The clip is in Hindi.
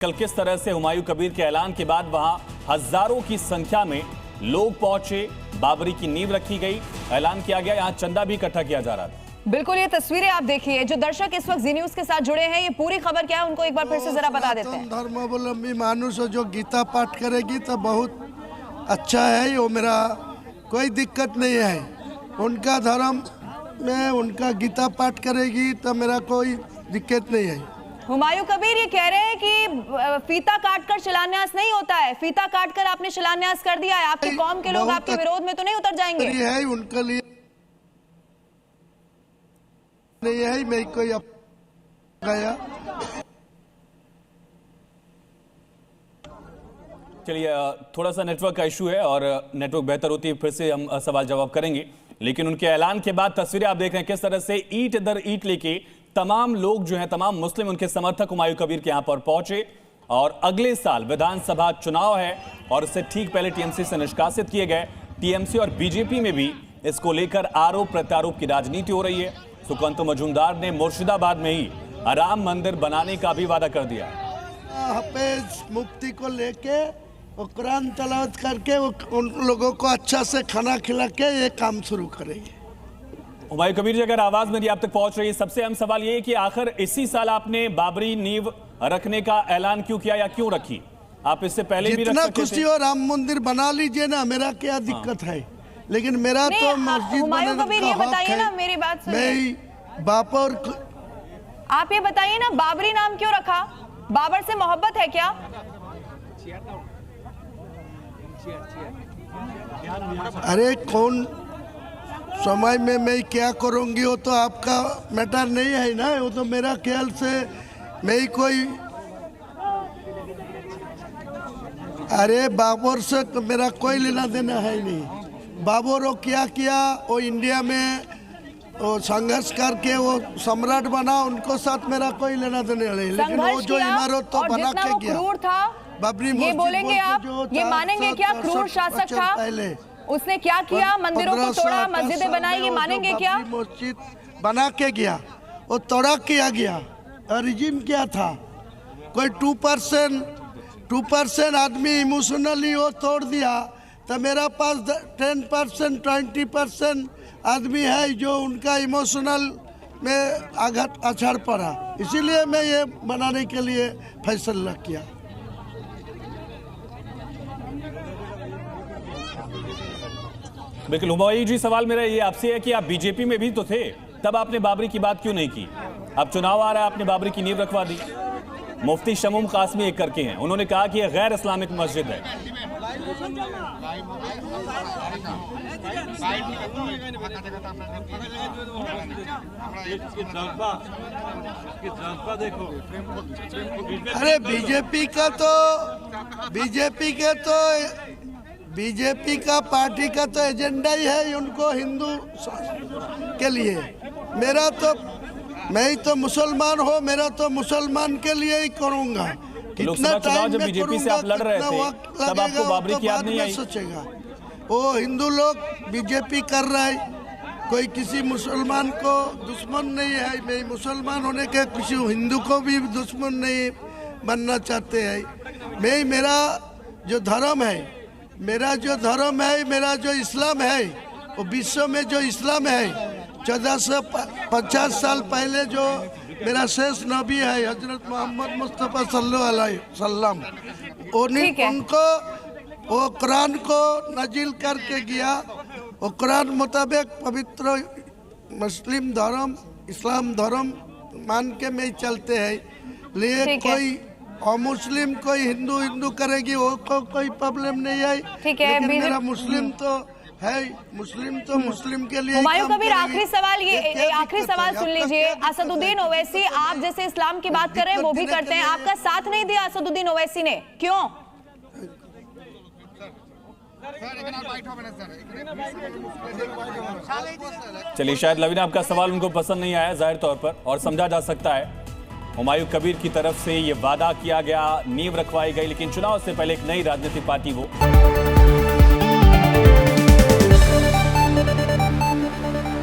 कल किस तरह से हुमायूं कबीर के ऐलान के बाद वहां हजारों की संख्या में लोग पहुंचे, बाबरी की नींव रखी गई, ऐलान किया गया, यहां चंदा भी इकट्ठा किया जा रहा था। बिल्कुल, ये तस्वीरें आप देखिए। जो दर्शक इस वक्त जी न्यूज के साथ जुड़े हैं, ये पूरी खबर क्या है उनको एक बार फिर से जरा बता देते हैं। धर्मावलंबी मानुष जो गीता पाठ करेगी तो बहुत अच्छा है, वो मेरा कोई दिक्कत नहीं है। उनका धर्म में उनका गीता पाठ करेगी तो मेरा कोई दिक्कत नहीं है। हुमायूं कबीर ये कह रहे हैं कि फीता काटकर शिलान्यास नहीं होता है, फीता काटकर आपने शिलान्यास कर दिया है, आपकी कौम के लोग आपके विरोध में तो नहीं उतर जाएंगे? है उनके लिए नहीं है, मैं कोई गया। चलिए, थोड़ा सा नेटवर्क का इशू है और नेटवर्क बेहतर होती है फिर से हम सवाल जवाब करेंगे। लेकिन उनके ऐलान के बाद तस्वीरें आप देख रहे हैं किस तरह से ईंट दर ईंट लेके तमाम लोग जो हैं, तमाम मुस्लिम उनके समर्थक हुमायूं कबीर के यहां पर पहुंचे। और अगले साल विधानसभा चुनाव है और इससे ठीक पहले टीएमसी से निष्कासित किए गए। टीएमसी और बीजेपी में भी इसको लेकर आरोप प्रत्यारोप की राजनीति हो रही है। सुकांत मजूमदार ने मुर्शिदाबाद में ही राम मंदिर बनाने का भी वादा कर दिया। हाफिज मुफ्ती को लेके कुरान तलावत करके उन लोगों को अच्छा से खाना खिला के ये काम शुरू करेंगे। हुमायूं कबीर जी, अगर आवाज मेरी आप तक पहुंच रही है, सबसे अहम सवाल ये है कि आखिर इसी साल आपने बाबरी नींव रखने का ऐलान क्यों किया या क्यों रखी? आप इससे पहले भी रख सकते थे। जितना खुशी हो राम मंदिर बना लीजिए ना, मेरा क्या दिक्कत है। लेकिन मेरा तो मस्जिद हुमायूं कबीर ये बताइए ना, मेरी बात सुनिए। बाप और आप ये बताइए ना, बाबरी नाम क्यों रखा? बाबर से मोहब्बत है क्या? अरे कौन समय में मैं क्या करूंगी वो तो आपका मैटर नहीं है ना। वो तो मेरा ख्याल से मैं कोई, अरे बाबर से तो मेरा कोई लेना देना है नहीं। बाबर वो क्या किया, वो इंडिया में वो संघर्ष करके वो सम्राट बना, उनको साथ मेरा कोई लेना देना नहीं। लेकिन वो जो इमारत तो बना के गया, बाबरी ये बोलेंगे आप, ये मानेंगे क्या क्रूर शासक था? पहले उसने क्या किया? मंदिरों को तोड़ा, मस्जिदें बनाई, ये मानेंगे क्या? मस्जिद बना के गया, वो तोड़ा किया गया। रिजिम क्या था? कोई 2% आदमी इमोशनली वो तोड़ दिया, तो मेरा पास 10% 20% आदमी है जो उनका इमोशनल में आघात अछाड़ पड़ा। इसीलिए मैं ये बनाने के लिए फैसला किया। बिल्कुल हुमायूं जी, सवाल मेरा ये आपसे है कि आप बीजेपी में भी तो थे, तब आपने बाबरी की बात क्यों नहीं की? अब चुनाव आ रहा है, आपने बाबरी की नींव रखवा दी। मुफ्ती शमूम कासमी एक करके हैं, उन्होंने कहा कि यह गैर इस्लामिक मस्जिद है। अरे बीजेपी का पार्टी का तो एजेंडा ही है उनको हिंदू के लिए। मेरा तो, मैं तो मुसलमान हो, मेरा तो मुसलमान के लिए ही करूँगा। कितना टाइम जब बीजेपी से आप लड़ रहे थे तब आपको बाबरी की याद नहीं आई? सोचेगा वो हिंदू लोग बीजेपी कर रहा है, कोई किसी मुसलमान को दुश्मन नहीं है। मैं मुसलमान होने के किसी हिंदू को भी दुश्मन नहीं बनना चाहते हैं। मैं मेरा जो धर्म है, मेरा जो इस्लाम है, वो विश्व में जो इस्लाम है 1450 साल पहले जो मेरा शेष नबी है हजरत मोहम्मद मुस्तफ़ा सल्लल्लाहु अलैहि वसल्लम, उनको वो कुरान को नाजिल करके गया। वो कुरान मुताबिक पवित्र मुस्लिम धर्म, इस्लाम धर्म मान के में चलते हैं। लिए कोई और मुस्लिम कोई हिंदू करेगी, वो कोई प्रॉब्लम नहीं है। लेकिन मेरा मुस्लिम तो है, मुस्लिम के लिए। हुमायूं कबीर, आखिरी सवाल, ये आखिरी सवाल सुन लीजिए। असदुद्दीन ओवैसी, आप जैसे इस्लाम की बात कर रहे हैं वो भी करते हैं, आपका साथ नहीं दिया असदुद्दीन ओवैसी ने, क्यों? चलिए, शायद लवीना आपका सवाल उनको पसंद नहीं आया जाहिर तौर पर, और समझा जा सकता है। हुमायूं कबीर की तरफ से ये वादा किया गया, नींव रखवाई गई, लेकिन चुनाव से पहले एक नई राजनीतिक पार्टी वो